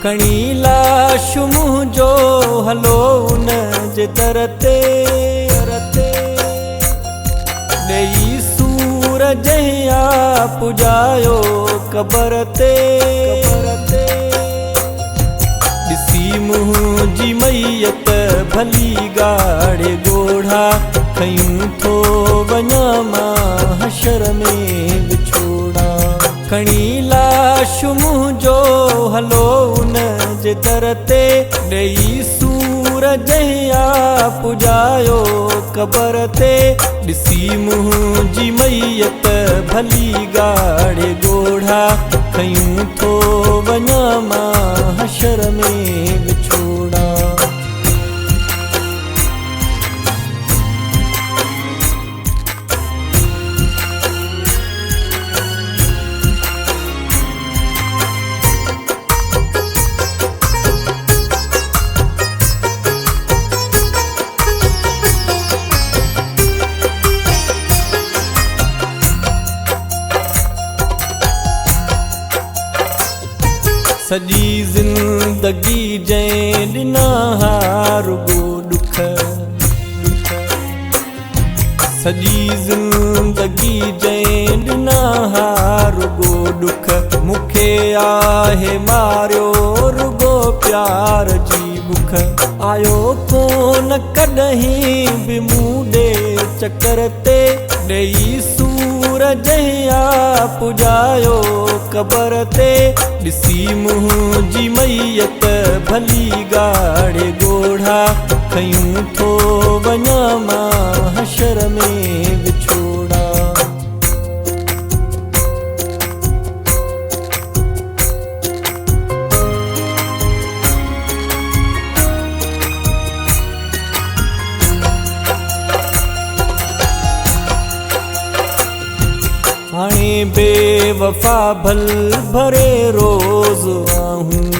खणी लाश मुंहिंजो हलो उन जे दर ते ॾेई सूर जहिया पुॼायो क़बर ते ॾिसी मुंहिंजी मैयत भली गाड़े ॻोढ़ा खयूं थो वञा मां हशर में विछोड़ा खणी लाश मुंहिंजो हलो उन जे दर ते ॾेई सूर जहिया पुॼायो क़बर ते ॾिसी मुंहिंजी मैयत भली गाड़े ॻोढ़ा खयूं थो वञा मां हशर में विछोड़ा सॼी ज़िंदगी जंहिं ॾिना रुॻो ॾुख सॼी ज़िंदगी जंहिं ॾिना रुॻो ॾुख मूंखे आहे मारियो रुॻो प्यार जी बुख आयो कोन कॾहिं बि मूं ॾे चकर ते ॾेई सूर जहिया पुॼायो क़बर ते ॾिसी मुंहिंजी मैयत भली गाड़े ॻोढ़ा खयूं थो वञा मां हशर में विछोड़ा हाणे बेवफा भल भरे रोज़ आहूं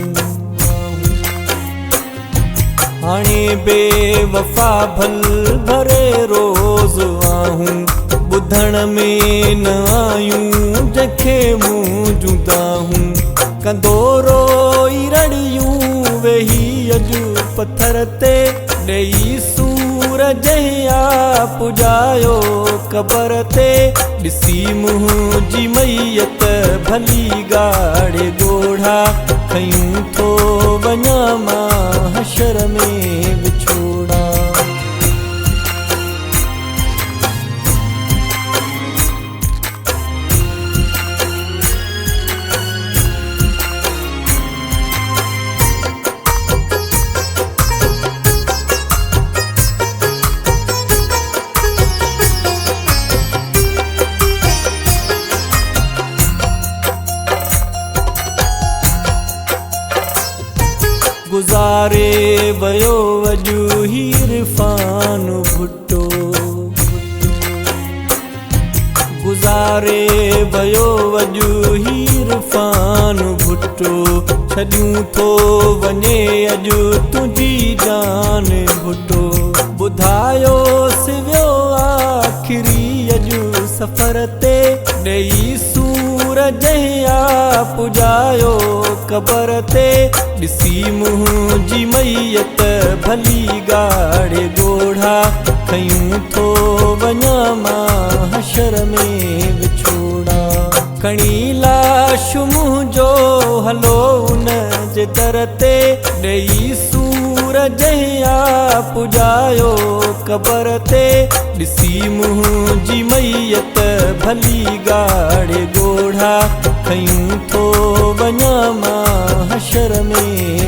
हाणे बेवफा भल भरे रोज़ आहूं ॿुधण में न आयूं जंहिंखे मूं जुदाहूं कंदो रोई रड़ियूं वेही अॼु पत्थर ते ॾेई सूर जहिया पुॼायो क़बर ते ॾिसी मुंहिंजी मैयत भली गाड़े ॻोढ़ा खयूं थो वञा मां हशर में विछोड़ा गुज़ारे वयो अॼु इरफान भुट्टो गुज़ारे वयो अॼु इरफान भुट्टो छॾियूं थो वञे अॼु तुंहिंजी जान भुट्टो ॿुधायोसि वियो आख़िरी अॼु सफ़र ते ॾेई सूर जहिया पुॼायो क़बर ते ॾिसी मुंहिंजी मैयत भली गाड़े ॻोढ़ा खयूं थो वञा मां हशर में विछोड़ा खणी लाश मुंहिंजो हलो उन जे दर ते ॾेई सूर जहिया पुॼायो क़बर ते ॾिसी मुंहिंजी मैयत भली गाड़े ॻोढ़ा खयूं थो वञा मां हशर में